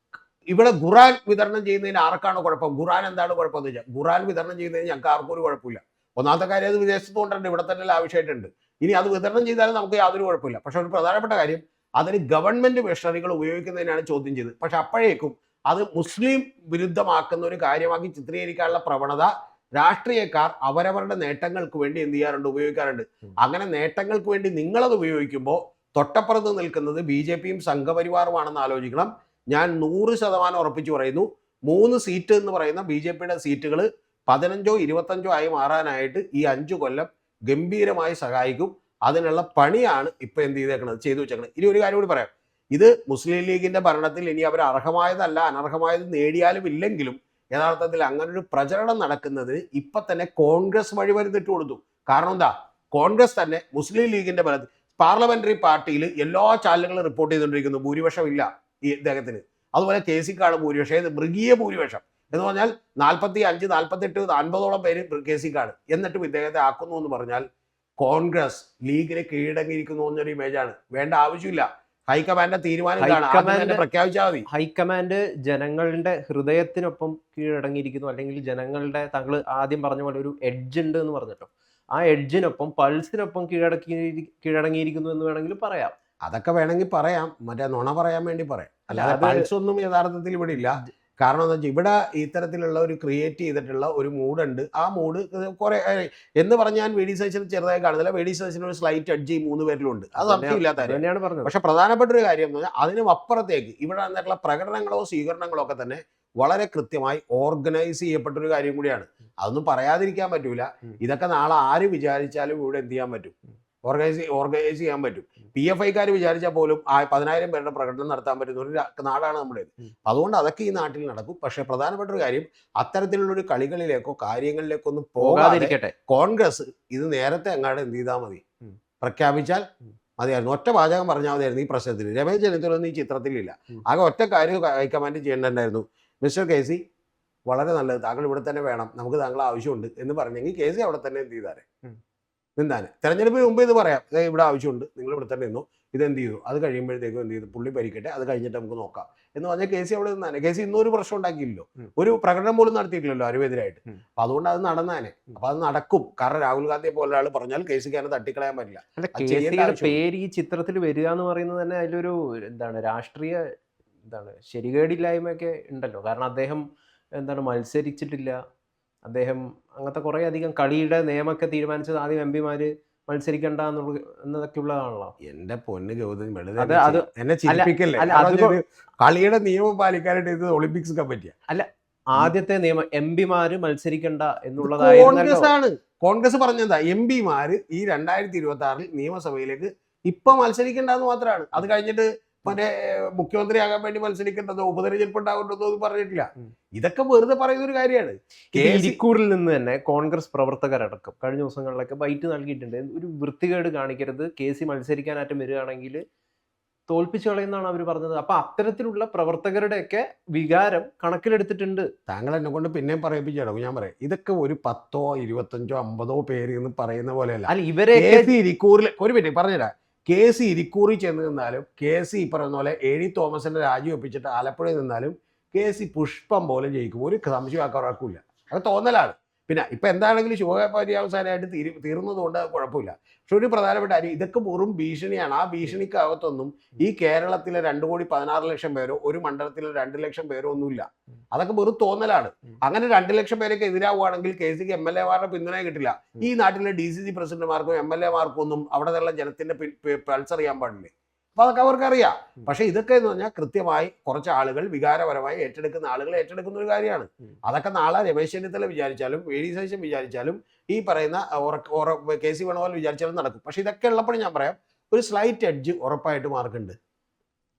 ഇവിടെ ഖുറാൻ വിതരണം ചെയ്യുന്നതിന് ആർക്കാണ് കുഴപ്പം, ഖുറാൻ എന്താണ് കുഴപ്പമെന്ന് വെച്ചാൽ ഖുറാൻ വിതരണം ചെയ്യുന്നതിന് ഞങ്ങൾക്ക് ആർക്കും ഒരു കുഴപ്പമില്ല. ഒന്നാമത്തെ കാര്യം അത് വിദേശത്ത് കൊണ്ടുണ്ട്, ഇവിടെ തന്നെ ആവശ്യമായിട്ടുണ്ട്. ഇനി അത് വിതരണം ചെയ്താലും നമുക്ക് യാതൊരു കുഴപ്പമില്ല. പക്ഷെ ഒരു പ്രധാനപ്പെട്ട കാര്യം, അതിന് ഗവൺമെന്റ് മെഷീനറികൾ ഉപയോഗിക്കുന്നതിനാണ് ചോദ്യം ചെയ്തത്. പക്ഷെ അപ്പോഴേക്കും അത് മുസ്ലിം വിരുദ്ധമാക്കുന്ന ഒരു കാര്യമാക്കി ചിത്രീകരിക്കാനുള്ള പ്രവണത രാഷ്ട്രീയക്കാർ അവരവരുടെ നേട്ടങ്ങൾക്ക് വേണ്ടി എന്ത് ചെയ്യാറുണ്ട്, ഉപയോഗിക്കാറുണ്ട്. അങ്ങനെ നേട്ടങ്ങൾക്ക് വേണ്ടി നിങ്ങളത് ഉപയോഗിക്കുമ്പോൾ തൊട്ടപ്പുറത്ത് നിൽക്കുന്നത് BJPയും സംഘപരിവാറുമാണെന്ന് ആലോചിക്കണം. ഞാൻ 100% ഉറപ്പിച്ചു പറയുന്നു, 3 സീറ്റ് എന്ന് പറയുന്ന BJPയുടെ സീറ്റുകൾ 15ഓ 25ഓ ആയി മാറാനായിട്ട് ഈ 5 കൊല്ലം ഗംഭീരമായി സഹായിക്കും. അതിനുള്ള പണിയാണ് ഇപ്പൊ എന്ത് ചെയ്തു വെച്ചേക്കണത്. ഇനി ഒരു കാര്യം കൂടി പറയാം, ഇത് മുസ്ലിം ലീഗിന്റെ ഭരണത്തിൽ ഇനി അവർ അർഹമായതല്ല അനർഹമായത് നേടിയാലും ഇല്ലെങ്കിലും യഥാർത്ഥത്തിൽ അങ്ങനെ ഒരു പ്രചരണം നടക്കുന്നതിന് ഇപ്പൊ തന്നെ കോൺഗ്രസ് വഴിമരുന്നിട്ട് കൊടുത്തു. കാരണം എന്താ, കോൺഗ്രസ് തന്നെ മുസ്ലിം ലീഗിന്റെ ബലത്തിൽ പാർലമെന്ററി പാർട്ടിയിൽ എല്ലാ ചാനലുകളും റിപ്പോർട്ട് ചെയ്തുകൊണ്ടിരിക്കുന്നു ഭൂരിപക്ഷം ഇല്ല ഈ ഇദ്ദേഹത്തിന്. അതുപോലെ KCക്കാണ് ഭൂരിപക്ഷം, മൃഗീയ ഭൂരിപക്ഷം എന്ന് പറഞ്ഞാൽ 45, 48, 50ഓളം പേര് KCക്കാണ്. എന്നിട്ടും ഇദ്ദേഹത്തെ ആക്കുന്നു എന്ന് പറഞ്ഞാൽ കോൺഗ്രസ് ലീഗിനെ കീഴടങ്ങിയിരിക്കുന്നു എന്നൊരു ഇമേജാണ്. വേണ്ട ആവശ്യമില്ല, ഹൈക്കമാൻഡിന്റെ തീരുമാനം പ്രഖ്യാപിച്ചാൽ മതി. ഹൈക്കമാൻഡ് ജനങ്ങളുടെ ഹൃദയത്തിനൊപ്പം കീഴടങ്ങിയിരിക്കുന്നു, അല്ലെങ്കിൽ ജനങ്ങളുടെ താങ്കൾ ആദ്യം പറഞ്ഞ പോലെ ഒരു എഡ്ജ് ഉണ്ട് എന്ന് പറഞ്ഞിട്ടോ, ആ എഡ്ജിനൊപ്പം പൾസിനൊപ്പം കീഴടങ്ങിയിരിക്കുന്നു എന്ന് വേണമെങ്കിൽ പറയാം. അതൊക്കെ വേണമെങ്കിൽ പറയാം, മറ്റേ നുണ പറയാൻ വേണ്ടി പറയാം. അല്ലാതെ പൾസ് ഒന്നും യഥാർത്ഥത്തിൽ ഇവിടെ ഇല്ല. കാരണം എന്താ വെച്ചാൽ ഇവിടെ ഇത്തരത്തിലുള്ള ഒരു ക്രിയേറ്റ് ചെയ്തിട്ടുള്ള ഒരു മൂഡുണ്ട്. ആ മൂഡ് കുറെ എന്ന് പറഞ്ഞാൽ VD സതീശൻ ചെറുതായി കാണുന്നില്ല. VD സതീശൻ ഒരു സ്ലൈറ്റ് എഡ്ജ് 3 പേരിലുണ്ട്, അത് സംശയമില്ലാത്ത കാര്യം. പക്ഷെ പ്രധാനപ്പെട്ട ഒരു കാര്യം എന്ന് പറഞ്ഞാൽ അതിനും അപ്പുറത്തേക്ക് ഇവിടെ വന്നിട്ടുള്ള പ്രകടനങ്ങളോ സ്വീകരണങ്ങളോ ഒക്കെ തന്നെ വളരെ കൃത്യമായി ഓർഗനൈസ് ചെയ്യപ്പെട്ടൊരു കാര്യം കൂടിയാണ്. അതൊന്നും പറയാതിരിക്കാൻ പറ്റൂല. ഇതൊക്കെ നാളെ ആര് വിചാരിച്ചാലും ഇവിടെ എന്ത് ചെയ്യാൻ പറ്റും, ഓർഗനൈസ് ചെയ്യാൻ പറ്റും. PFIക്കാർ വിചാരിച്ചാൽ പോലും 10,000 പേരുടെ പ്രകടനം നടത്താൻ പറ്റുന്ന ഒരു നാടാണ് നമ്മുടേത്. അതുകൊണ്ട് അതൊക്കെ ഈ നാട്ടിൽ നടക്കും. പക്ഷെ പ്രധാനപ്പെട്ട ഒരു കാര്യം, അത്തരത്തിലുള്ള ഒരു കളികളിലേക്കോ കാര്യങ്ങളിലേക്കോ ഒന്നും പോകാതിരിക്കട്ടെ. കോൺഗ്രസ് ഇത് നേരത്തെ അങ്ങാട് എന്ത് ചെയ്താൽ മതി, പ്രഖ്യാപിച്ചാൽ മതിയായിരുന്നു. ഒറ്റ വാചകം പറഞ്ഞാൽ മതിയായിരുന്നു ഈ പ്രശ്നത്തിൽ. രമേശ് ചെന്നിത്തലൊന്നും ഈ ചിത്രത്തിലില്ല. ആകെ ഒറ്റ കാര്യം ഹൈക്കമാൻഡ് ചെയ്യേണ്ടതായിരുന്നു, മിസ്റ്റർ KC വളരെ നല്ലത്, താങ്കൾ ഇവിടെ തന്നെ വേണം, നമുക്ക് താങ്കളെ ആവശ്യമുണ്ട് എന്ന് പറഞ്ഞെങ്കിൽ KC അവിടെ തന്നെ എന്ത് ചെയ്താരെ നിന്നാണ്. തെരഞ്ഞെടുപ്പിന് മുമ്പ് ഇത് പറയാം, ഇവിടെ ആവശ്യമുണ്ട്, നിങ്ങൾ ഇവിടെ തന്നെ നിന്നു, ഇതെന്ത് ചെയ്തു, അത് കഴിയുമ്പോഴത്തേക്കും എന്ത് ചെയ്തു, പുള്ളി ഭരിക്കട്ടെ, അത് കഴിഞ്ഞിട്ട് നമുക്ക് നോക്കാം എന്ന് പറഞ്ഞാൽ KC അവിടെ നിന്നാണ്. KC ഇന്നൊരു പ്രശ്നം ഉണ്ടാക്കിയില്ലല്ലോ, ഒരു പ്രകടനം പോലും നടത്തിയിട്ടില്ലല്ലോ ആരുമെതിരായിട്ട്. അപ്പൊ അതുകൊണ്ട് അത് നടന്നാനെ. അപ്പൊ അത് നടക്കും. കാരണം രാഹുൽ ഗാന്ധിയെ പോലെ ഒരാൾ പറഞ്ഞാൽ KCക്ക് അതിനെ തട്ടിക്കളയാൻ പറ്റില്ല. പേര് ഈ ചിത്രത്തിൽ വരിക എന്ന് പറയുന്നത് തന്നെ അതിലൊരു രാഷ്ട്രീയ ശരികേടില്ലായ്മയൊക്കെ ഉണ്ടല്ലോ. കാരണം അദ്ദേഹം മത്സരിച്ചിട്ടില്ല, അദ്ദേഹം അങ്ങനത്തെ കുറേ അധികം കളിയുടെ നിയമമൊക്കെ തീരുമാനിച്ചത് ആദ്യം MP മാര് മത്സരിക്കണ്ട എന്നതൊക്കെ ഉള്ളതാണല്ലോ. എന്റെ പൊന്ന് ഗൗതം വെറുതെ അത് എന്നെ ചിരിപ്പിക്കല്ലേ. അല്ല, കാരണം അത് ഇത് കളിയുടെ നിയമം പാലിക്കാനായിട്ട് ഇത് ഒളിമ്പിക്സ് കമ്മിറ്റിയാ. ആദ്യത്തെ നിയമം എംപിമാര് മത്സരിക്കണ്ട എന്നുള്ളതായിരുന്നല്ലോ. കോൺഗ്രസ് ആണ്. കോൺഗ്രസ് പറഞ്ഞെന്താ, എംപിമാര് ഈ 2026 നിയമസഭയിലേക്ക് ഇപ്പൊ മത്സരിക്കേണ്ടെന്ന് മാത്രമാണ്. അത് കഴിഞ്ഞിട്ട് മറ്റേ മുഖ്യമന്ത്രിയാകാൻ വേണ്ടി മത്സരിക്കേണ്ടതോ ഉപതെരഞ്ഞെടുപ്പ് ഉണ്ടാകേണ്ടതോ എന്ന് പറഞ്ഞിട്ടില്ല. ഇതൊക്കെ വെറുതെ പറയുന്ന ഒരു കാര്യമാണ്. ഇരിക്കൂറിൽ നിന്ന് തന്നെ കോൺഗ്രസ് പ്രവർത്തകരടക്കം കഴിഞ്ഞ ദിവസങ്ങളിലൊക്കെ ബൈറ്റ് നൽകിയിട്ടുണ്ട്. ഒരു വൃത്തികേട് കാണിക്കരുത്, KC മത്സരിക്കാനായിട്ട് വരികയാണെങ്കിൽ തോൽപ്പിച്ചു കളയുന്നതാണ് അവർ പറഞ്ഞത്. അപ്പൊ അത്തരത്തിലുള്ള പ്രവർത്തകരുടെയൊക്കെ വികാരം കണക്കിലെടുത്തിട്ടുണ്ട്. താങ്കൾ എന്നെ കൊണ്ട് പിന്നെയും പറയിപ്പിച്ചോ. ഞാൻ പറയാം, ഇതൊക്കെ ഒരു 10, 25, 50 പേര് എന്ന് പറയുന്ന പോലെയല്ല. അല്ല, ഇവരെ KC ഇരിക്കൂറിൽ ഒരു മിനിറ്റ് പറഞ്ഞുതരാം. KC ഇരിക്കൂറിൽ ചെന്ന് നിന്നാലും KC ഈ പറയുന്ന പോലെ AD തോമസിന്റെ രാജി ഒപ്പിച്ചിട്ട് ആലപ്പുഴയിൽ നിന്നാലും KC പുഷ്പം പോലെ ജയിക്കും. ഒരു സംശയമാക്കാറാക്കൂല. അത് തോന്നലാണ്. പിന്നെ ഇപ്പൊ എന്താണെങ്കിലും ശുഭപര്യാവസാനമായിട്ട് തീർന്നത് കൊണ്ട് കുഴപ്പമില്ല. പക്ഷെ ഒരു പ്രധാനപ്പെട്ട കാര്യം, ഇതൊക്കെ വെറും ഭീഷണിയാണ്. ആ ഭീഷണിക്കകത്തൊന്നും ഈ കേരളത്തിലെ 2,16,00,000 പേരോ ഒരു മണ്ഡലത്തിലെ 2 ലക്ഷം പേരോ ഒന്നുമില്ല. അതൊക്കെ വെറും തോന്നലാണ്. അങ്ങനെ 2 ലക്ഷം പേരൊക്കെ എതിരാവുകയാണെങ്കിൽ KCക്ക് MLA-മാരുടെ പിന്തുണ കിട്ടില്ല. ഈ നാട്ടിലെ DCC പ്രസിഡന്റുമാർക്കും MLA-മാർക്കും ഒന്നും അവിടെ നിന്നുള്ള ജനത്തിന്റെ പൾസ് അറിയാൻ പാടില്ലേ. അപ്പൊ അതൊക്കെ അവർക്കറിയാം. പക്ഷെ ഇതൊക്കെ എന്ന് പറഞ്ഞാൽ കൃത്യമായി കുറച്ച് ആളുകൾ വികാരപരമായി ഏറ്റെടുക്കുന്ന ആളുകൾ ഏറ്റെടുക്കുന്ന ഒരു കാര്യമാണ്. അതൊക്കെ നാളെ രമേശ് ചെന്നിത്തല വിചാരിച്ചാലും VD സതീശൻ വിചാരിച്ചാലും ഈ പറയുന്ന KC വേണുഗോപാൽ വിചാരിച്ചാലും നടക്കും. പക്ഷെ ഇതൊക്കെ ഉള്ളപ്പോൾ ഞാൻ പറയാം, ഒരു സ്ലൈറ്റ് എഡ്ജ് ഉറപ്പായിട്ട് മാർക്കുണ്ട്.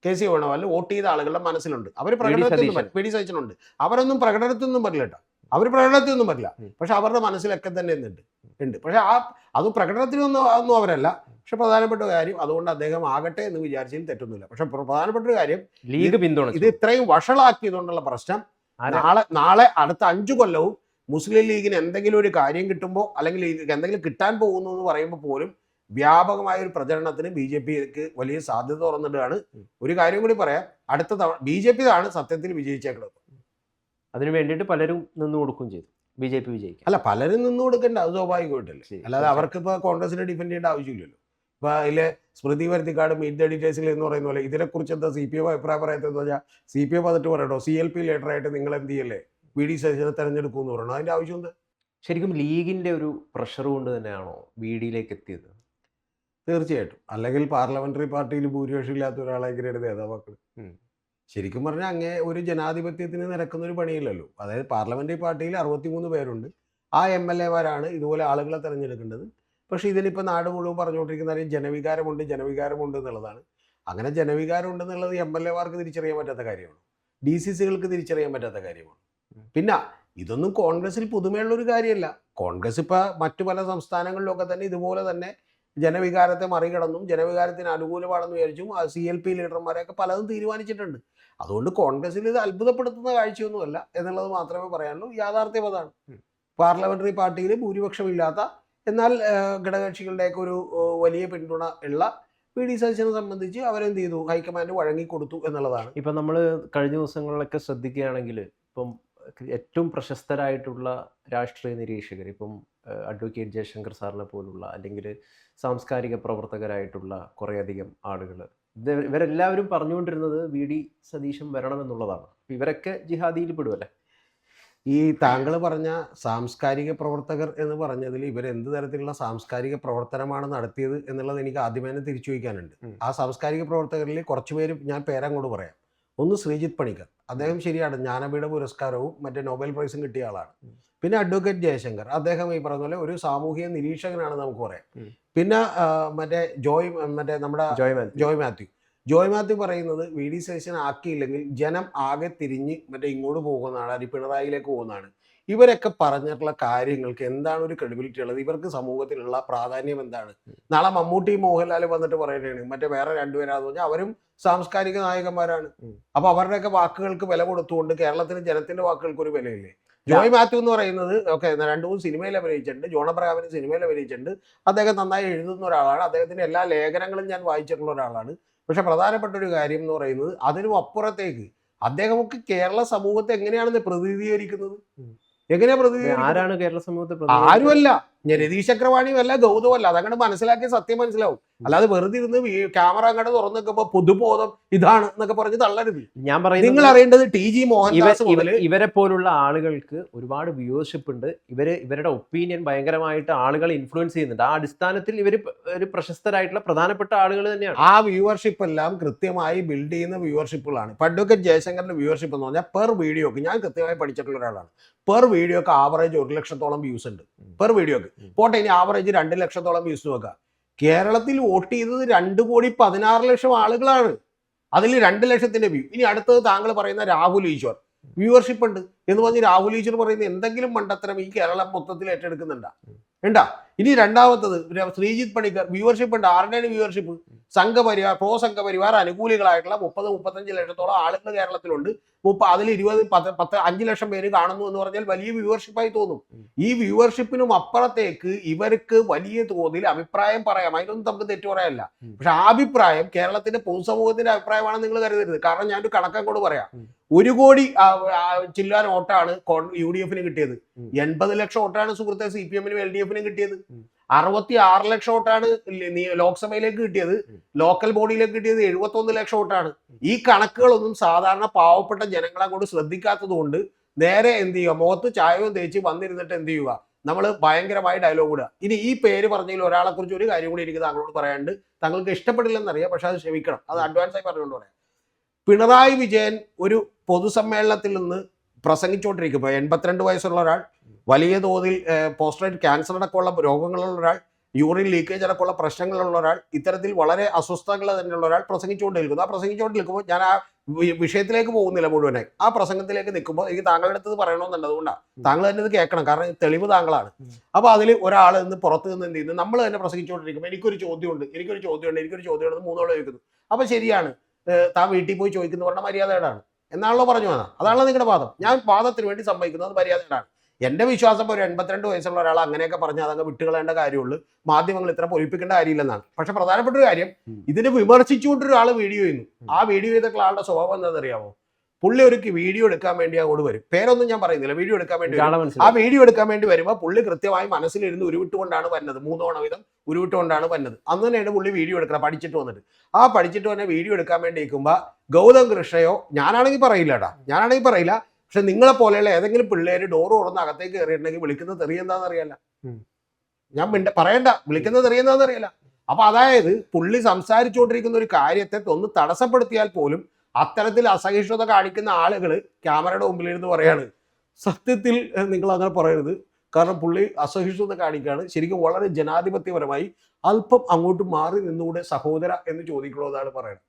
KC വേണുഗോപാൽ വോട്ട് ചെയ്ത ആളുകളുടെ മനസ്സിലുണ്ട്. അവർ പ്രകടനത്തിനൊന്നും VD സതീശനുണ്ട്. അവരൊന്നും പ്രകടനത്തിനൊന്നും പറ്റില്ല കേട്ടോ. അവർ പ്രകടനത്തിനൊന്നും പറ്റില്ല. പക്ഷെ അവരുടെ മനസ്സിലൊക്കെ തന്നെ ഉണ്ട്. പക്ഷെ അത് പ്രകടനത്തിനൊന്നും അവരല്ല. പക്ഷെ പ്രധാനപ്പെട്ട കാര്യം, അതുകൊണ്ട് അദ്ദേഹം ആകട്ടെ എന്ന് വിചാരിച്ചതിൽ തെറ്റൊന്നുമില്ല. പക്ഷെ പ്രധാനപ്പെട്ട ഒരു കാര്യം, ലീഗ് പിന്തുണ ഇത് ഇത്രയും വഷളാക്കിയതുകൊണ്ടുള്ള പ്രശ്നം, നാളെ അടുത്ത 5 കൊല്ലവും മുസ്ലിം ലീഗിന് എന്തെങ്കിലും ഒരു കാര്യം കിട്ടുമ്പോൾ അല്ലെങ്കിൽ എന്തെങ്കിലും കിട്ടാൻ പോകുന്നു എന്ന് പറയുമ്പോൾ പോലും വ്യാപകമായ ഒരു പ്രചരണത്തിന് BJPക്ക് വലിയ സാധ്യത തുറന്നിട്ടാണ്. ഒരു കാര്യം കൂടി പറയാം, അടുത്ത തവണ BJP ആണ് സത്യത്തിൽ വിജയിച്ചേക്കുന്നത്. അതിനു വേണ്ടിയിട്ട് പലരും നിന്നു കൊടുക്കുകയും ചെയ്തു. BJP വിജയിക്കും. അല്ല, പലരും നിന്നു കൊടുക്കേണ്ട, അത് സ്വാഭാവികമായിട്ടല്ലേ. അല്ലാതെ അവർക്ക് ഇപ്പോൾ കോൺഗ്രസിനെ ഡിഫെൻഡ് ചെയ്യേണ്ട ആവശ്യമില്ലല്ലോ. ഇപ്പൊ അതിലെ സ്മൃതി വർത്തിക്കാട് മീറ്റ് ദ ഡീറ്റെയിൽസിൽ എന്ന് പറയുന്ന പോലെ ഇതിനെക്കുറിച്ച് എന്താ CPM അഭിപ്രായം പറയത്തെന്ന് വെച്ചാൽ CPM വന്നിട്ട് പറയട്ടോ, CLP ലേറ്ററായിട്ട് നിങ്ങൾ എന്ത് ചെയ്യല്ലേ VD സതീശനെ തെരഞ്ഞെടുക്കുമെന്ന് പറയണോ. അതിന്റെ ആവശ്യം എന്താ? ശരിക്കും ലീഗിന്റെ ഒരു പ്രഷർ കൊണ്ട് തന്നെയാണോ VDയിലേക്ക് എത്തിയത്? തീർച്ചയായിട്ടും. അല്ലെങ്കിൽ പാർലമെന്ററി പാർട്ടിയിൽ ഭൂരിപക്ഷം ഇല്ലാത്ത ഒരാളെ ഇങ്ങനെ നേതാവാക്കൾ. ശരിക്കും പറഞ്ഞാൽ അങ്ങേ ഒരു ജനാധിപത്യത്തിന് നിരക്കുന്ന ഒരു പണിയില്ലല്ലോ. അതായത് പാർലമെന്ററി പാർട്ടിയിൽ 63 പേരുണ്ട്. ആ MLA-മാരാണ് ഇതുപോലെ ആളുകളെ തെരഞ്ഞെടുക്കേണ്ടത്. പക്ഷേ ഇതിലിപ്പോൾ നാട് മുഴുവൻ പറഞ്ഞുകൊണ്ടിരിക്കുന്ന കാര്യം ജനവികാരമുണ്ട് എന്നുള്ളതാണ്. അങ്ങനെ ജനവികാരം ഉണ്ടെന്നുള്ളത് MLA-മാർക്ക് തിരിച്ചറിയാൻ പറ്റാത്ത കാര്യമാണ്. DCCകൾക്ക് തിരിച്ചറിയാൻ പറ്റാത്ത കാര്യമാണ്. പിന്നെ ഇതൊന്നും കോൺഗ്രസിൽ പുതുമയുള്ള ഒരു കാര്യമല്ല. കോൺഗ്രസ് ഇപ്പോൾ മറ്റു പല സംസ്ഥാനങ്ങളിലൊക്കെ തന്നെ ഇതുപോലെ തന്നെ ജനവികാരത്തെ മറികടന്നും ജനവികാരത്തിന് അനുകൂലമാണെന്ന് വിചാരിച്ചും CLP ലീഡർമാരെയൊക്കെ പലതും തീരുമാനിച്ചിട്ടുണ്ട്. അതുകൊണ്ട് കോൺഗ്രസിൽ ഇത് അത്ഭുതപ്പെടുത്തുന്ന കാഴ്ചയൊന്നുമല്ല എന്നുള്ളത് മാത്രമേ പറയാനുള്ളൂ. യാഥാർത്ഥ്യം അതാണ്. പാർലമെന്ററി പാർട്ടിയിൽ ഭൂരിപക്ഷമില്ലാത്ത എന്നാൽ ഘടകകക്ഷികളുടെയൊക്കെ ഒരു വലിയ പിന്തുണ ഉള്ള VD സതീശനെ സംബന്ധിച്ച് അവരെന്ത് ചെയ്തു, ഹൈക്കമാൻഡ് വഴങ്ങിക്കൊടുത്തു എന്നുള്ളതാണ്. ഇപ്പം നമ്മൾ കഴിഞ്ഞ ദിവസങ്ങളിലൊക്കെ ശ്രദ്ധിക്കുകയാണെങ്കിൽ ഇപ്പം ഏറ്റവും പ്രശസ്തരായിട്ടുള്ള രാഷ്ട്രീയ നിരീക്ഷകർ, ഇപ്പം അഡ്വക്കേറ്റ് ജയശങ്കർ സാറിനെ പോലുള്ള അല്ലെങ്കിൽ സാംസ്കാരിക പ്രവർത്തകരായിട്ടുള്ള കുറേയധികം ആളുകൾ, ഇവരെല്ലാവരും പറഞ്ഞുകൊണ്ടിരുന്നത് VD സതീശൻ വരണമെന്നുള്ളതാണ്. ഇവരൊക്കെ ജിഹാദിയിൽ പെടുമല്ലേ? ഈ താങ്കൾ പറഞ്ഞ സാംസ്കാരിക പ്രവർത്തകർ എന്ന് പറഞ്ഞതിൽ ഇവരെന്ത് തരത്തിലുള്ള സാംസ്കാരിക പ്രവർത്തനമാണ് നടത്തിയത് എന്നുള്ളത് എനിക്ക് ആദ്യമേ തന്നെ തിരിച്ചു വയ്ക്കാനുണ്ട്. ആ സാംസ്കാരിക പ്രവർത്തകരിൽ കുറച്ചുപേര് ഞാൻ പേരങ്ങോട്ട് പറയാം. ഒന്ന് ശ്രീജിത്ത് പണിക്കർ, അദ്ദേഹം ശരിയാണ്, ജ്ഞാനപീഠ പുരസ്കാരവും മറ്റേ നോബൽ പ്രൈസും കിട്ടിയ ആളാണ്. പിന്നെ അഡ്വക്കേറ്റ് ജയശങ്കർ, അദ്ദേഹം ഈ പറഞ്ഞ പോലെ ഒരു സാമൂഹിക നിരീക്ഷകനാണ് നമുക്ക് പറയാം. പിന്നെ മറ്റേ നമ്മുടെ ജോയ് മാത്യു പറയുന്നത് VD സതീശൻ ആക്കിയില്ലെങ്കിൽ ജനം ആകെ തിരിഞ്ഞ് ഇങ്ങോട്ട് പോകുന്നതാണ്, അരി പിണറായിയിലേക്ക് പോകുന്നതാണ്. ഇവരൊക്കെ പറഞ്ഞിട്ടുള്ള കാര്യങ്ങൾക്ക് എന്താണ് ഒരു ക്രെഡിബിലിറ്റി ഉള്ളത്? ഇവർക്ക് സമൂഹത്തിലുള്ള പ്രാധാന്യം എന്താണ്? നാളെ മമ്മൂട്ടി മോഹൻലാൽ വന്നിട്ട് പറയുകയാണ് മറ്റേ വേറെ 2 പേരാന്ന് പറഞ്ഞാൽ അവരും സാംസ്കാരിക നായകന്മാരാണ്. അപ്പൊ അവരുടെയൊക്കെ വാക്കുകൾക്ക് വില കൊടുത്തുകൊണ്ട് കേരളത്തിലെ ജനത്തിന്റെ വാക്കുകൾക്ക് ഒരു വിലയില്ലേ? ജോയ് മാത്യു എന്ന് പറയുന്നത് 2-3 സിനിമയിൽ അഭിനയിച്ചിട്ടുണ്ട്, ജോൺ അബ്രഹാമിന് സിനിമയിൽ അഭിനയിച്ചിട്ടുണ്ട്. അദ്ദേഹം നന്നായി എഴുതുന്ന ഒരാളാണ്, അദ്ദേഹത്തിന്റെ എല്ലാ ലേഖനങ്ങളും ഞാൻ വായിച്ചിട്ടുള്ള ഒരാളാണ്. പക്ഷെ പ്രധാനപ്പെട്ട ഒരു കാര്യം എന്ന് പറയുന്നത് അതിനും അപ്പുറത്തേക്ക് അദ്ദേഹമൊക്കെ കേരള സമൂഹത്തെ എങ്ങനെയാണെന്ന് പ്രതിനിധീകരിക്കുന്നത്? ആരാണ് കേരള സമൂഹത്തെ? ആരുമല്ല, ഞാൻ രതീഷ് ചക്രവാണിയും അല്ല ഗൗതമല്ല, അതങ്ങോട്ട് മനസ്സിലാക്കിയ സത്യം മനസ്സിലാവും. അല്ലാതെ വെറുതെ ഇരുന്ന് ക്യാമറ അങ്ങോട്ട് തുറന്നു നിൽക്കുമ്പോൾ പൊതുബോധം ഇതാണ് എന്നൊക്കെ പറഞ്ഞ് തള്ളരുത്. ഞാൻ നിങ്ങൾ പറയുന്നത് അറിയേണ്ടത് ടി.ജി. മോഹൻദാസ് മുതൽ ഇവരെ പോലുള്ള ആളുകൾക്ക് ഒരുപാട് വ്യൂവർഷിപ്പ് ഉണ്ട്. ഇവരുടെ ഒപ്പീനിയൻ ഭയങ്കരമായിട്ട് ആളുകളെ ഇൻഫ്ലുവൻസ് ചെയ്യുന്നുണ്ട്. ആ അടിസ്ഥാനത്തിൽ ഇവർ ഒരു പ്രശസ്തരായിട്ടുള്ള പ്രധാനപ്പെട്ട ആളുകൾ തന്നെയാണ്. ആ വ്യൂവർഷിപ്പ് എല്ലാം കൃത്യമായി ബിൽഡ് ചെയ്യുന്ന വ്യൂവർഷിപ്പുകളാണ്. ഇപ്പൊ അഡ്വക്കേറ്റ് ജയശങ്കറിന്റെ വ്യൂവർഷിപ്പ് എന്ന് പറഞ്ഞാൽ പെർ വീഡിയോക്ക്, ഞാൻ കൃത്യമായി പഠിച്ചിട്ടുള്ള ഒരാളാണ്, പെർ വീഡിയോക്ക് ആവറേജ് 1 ലക്ഷത്തോളം വ്യൂസ് ഉണ്ട് പെർ വീഡിയോക്ക്. പോട്ടെ, ഇനി ആവറേജ് 2 ലക്ഷത്തോളം വ്യൂസ് നോക്കുക. കേരളത്തിൽ വോട്ട് ചെയ്തത് 2,16,00,000 ആളുകളാണ്. അതിൽ 2 ലക്ഷത്തിന്റെ വ്യൂ. ഇനി അടുത്തത് താങ്കൾ പറയുന്ന രാഹുൽ ഈശ്വർ വ്യൂവർഷിപ്പ് ഉണ്ട് എന്ന് പറഞ്ഞ് രാഹുൽ ഈശ്വർ പറയുന്ന എന്തെങ്കിലും മണ്ടത്തരം ഈ കേരളം മൊത്തത്തിൽ ഏറ്റെടുക്കുന്നുണ്ടാ? ഉണ്ടാ? ഇനി രണ്ടാമത്തത് ശ്രീജിത്ത് പണിക്കർ വ്യൂവർഷിപ്പ് ഉണ്ട്. ആരുടെയാണ് വ്യൂവർഷിപ്പ്? സംഘപരിവാർ, പ്രോ സംഘപരിവാർ അനുകൂലികളായിട്ടുള്ള 30-35 ലക്ഷത്തോളം ആളുകൾ കേരളത്തിലുണ്ട്. അതിൽ 5 ലക്ഷം പേര് കാണുന്നു എന്ന് പറഞ്ഞാൽ വലിയ വ്യൂവർഷിപ്പായി തോന്നും. ഈ വ്യൂവർഷിപ്പിനും അപ്പുറത്തേക്ക് ഇവർക്ക് വലിയ തോതിൽ അഭിപ്രായം പറയാം. അതിനൊന്നും നമുക്ക് തെറ്റു പറയാനല്ല. പക്ഷെ ആ അഭിപ്രായം കേരളത്തിന്റെ പൊതുസമൂഹത്തിന്റെ അഭിപ്രായമാണെന്ന് നിങ്ങൾ കരുതരുത്. കാരണം ഞാനൊരു കണക്കങ്ങോട്ട് പറയാം. 1 കോടി ചില്ലാൻ വോട്ടാണ് UDF കിട്ടിയത്. 80 ലക്ഷം വോട്ടാണ് സുഹൃത്തെ CPM LDF കിട്ടിയത്. 66 ലക്ഷം വോട്ടാണ് ലോക്സഭയിലേക്ക് കിട്ടിയത്. ലോക്കൽ ബോഡിയിലേക്ക് കിട്ടിയത് 71 ലക്ഷം വോട്ടാണ്. ഈ കണക്കുകളൊന്നും സാധാരണ പാവപ്പെട്ട ജനങ്ങളെ അങ്ങോട്ട് ശ്രദ്ധിക്കാത്തത് കൊണ്ട് നേരെ എന്ത് ചെയ്യുക, മുഖത്ത് ചായവും തേച്ച് വന്നിരുന്നിട്ട് എന്ത് ചെയ്യുക, നമ്മൾ ഭയങ്കരമായി ഡയലോഗ് ഇടുക. ഇനി ഈ പേര് പറഞ്ഞതിൽ ഒരാളെ കുറിച്ച് ഒരു കാര്യം കൂടി എനിക്ക് താങ്കളോട് പറയാണ്ട്, താങ്കൾക്ക് ഇഷ്ടപ്പെടില്ലെന്നറിയാം, പക്ഷെ അത് ക്ഷമിക്കണം, അത് അഡ്വാൻസ് ആയി പറഞ്ഞുകൊണ്ട് പറയാം. പിണറായി വിജയൻ ഒരു പൊതുസമ്മേളനത്തിൽ നിന്ന് പ്രസംഗിച്ചുകൊണ്ടിരിക്കുമ്പോൾ 82 വയസ്സുള്ള ഒരാൾ, വലിയ തോതിൽ പോസ്റ്റ്മോർട്ടം ക്യാൻസർ അടക്കമുള്ള രോഗങ്ങളുള്ള ഒരാൾ, യൂറിൻ ലീക്കേജ് അടക്കമുള്ള പ്രശ്നങ്ങളുള്ള ഒരാൾ, ഇത്തരത്തിൽ വളരെ അസ്വസ്ഥതകൾ തന്നെയുള്ള ഒരാൾ പ്രസംഗിച്ചുകൊണ്ട് നിൽക്കുന്നു. ആ പ്രസംഗിച്ചുകൊണ്ട് നിൽക്കുമ്പോൾ ഞാൻ ആ വിഷയത്തിലേക്ക് പോകുന്നില്ല മുഴുവനായി. ആ പ്രസംഗത്തിലേക്ക് നിൽക്കുമ്പോൾ എനിക്ക് താങ്കളുടെ അടുത്ത് പറയണമെന്നുണ്ട്. അതുകൊണ്ടാണ് താങ്കൾ തന്നെ ഇത് കേൾക്കണം, കാരണം തെളിവ് താങ്കളാണ്. അപ്പോൾ അതിൽ ഒരാൾ നിന്ന് പുറത്ത് നിന്ന് എന്ത് ചെയ്യുന്നു, നമ്മൾ തന്നെ പ്രസംഗിച്ചുകൊണ്ടിരിക്കുമ്പോൾ എനിക്കൊരു ചോദ്യമുണ്ട് 3 ചോദിക്കുന്നു. അപ്പോൾ ശരിയാണ്, താൻ വീട്ടിൽ പോയി ചോദിക്കുന്നു പറഞ്ഞാൽ മര്യാദയോടാണ് എന്നാണല്ലോ പറഞ്ഞു വന്നത്. അതാണല്ലോ നിങ്ങളുടെ വാദം. ഞാൻ വാദത്തിന് വേണ്ടി സമ്മതിക്കുന്നത് മര്യാദയോടാണ്. എന്റെ വിശ്വാസം ഒരു 82 വയസ്സുള്ള ഒരാൾ അങ്ങനെയൊക്കെ പറഞ്ഞാൽ അതങ്ങ് വിട്ടുകളയേണ്ട കാര്യമുള്ളൂ, മാധ്യമങ്ങൾ ഇത്ര പൊലിപ്പിക്കേണ്ട കാര്യമില്ലെന്നാണ്. പക്ഷെ പ്രധാനപ്പെട്ട ഒരു കാര്യം, ഇതിനെ വിമർശിച്ചുകൊണ്ടൊരാൾ വീഡിയോ ചെയ്യുന്നു. ആ വീഡിയോ ചെയ്തിട്ടുള്ള ആളുടെ സ്വഭാവം എന്താണെന്ന് അറിയാമോ? പുള്ളി ഒരു വീഡിയോ എടുക്കാൻ വേണ്ടി അങ്ങോട്ട് വരും. പേരൊന്നും ഞാൻ പറയുന്നില്ല, വീഡിയോ എടുക്കാൻ വേണ്ടി വരും. ആ വീഡിയോ എടുക്കാൻ വേണ്ടി വരുമ്പോൾ പുള്ളി കൃത്യമായി മനസ്സിലിരുന്ന് ഉരുവിട്ടുകൊണ്ടാണ് വരുന്നത്. 3 തവണ വീതം ഉരുവിട്ടുകൊണ്ടാണ് വരുന്നത്. അന്ന് തന്നെയാണ് പുള്ളി വീഡിയോ എടുക്കണം, പഠിച്ചിട്ട് വന്നിട്ട്. ആ പഠിച്ചിട്ട് വന്നെ വീഡിയോ എടുക്കാൻ വേണ്ടി നിൽക്കുമ്പോൾ ഗൗതം കൃഷ്ണയോ, ഞാനാണെങ്കിൽ പറയില്ല, പക്ഷെ നിങ്ങളെ പോലെയുള്ള ഏതെങ്കിലും പിള്ളേര് ഡോറ് തുറന്ന് അകത്തേക്ക് കയറിയിട്ടുണ്ടെങ്കിൽ വിളിക്കുന്നത് തെറിയെന്താന്ന് അറിയാല. ഞാൻ പറയണ്ട, വിളിക്കുന്നത് തെറിയെന്താന്ന് അറിയില്ല. അപ്പൊ അതായത് പുള്ളി സംസാരിച്ചുകൊണ്ടിരിക്കുന്ന ഒരു കാര്യത്തെ ഒന്ന് തടസ്സപ്പെടുത്തിയാൽ പോലും അത്തരത്തിൽ അസഹിഷ്ണുത കാണിക്കുന്ന ആളുകൾ ക്യാമറയുടെ മുമ്പിലിരുന്ന് പറയാണ്, സത്യത്തിൽ നിങ്ങൾ അങ്ങനെ പറയരുത്, കാരണം പുള്ളി അസഹിഷ്ണുത കാണിക്കുകയാണ്. ശരിക്കും വളരെ ജനാധിപത്യപരമായി അല്പം അങ്ങോട്ട് മാറി നിന്നുകൂടെ സഹോദര എന്ന് ചോദിക്കണമെന്നാണ് പറയുന്നത്.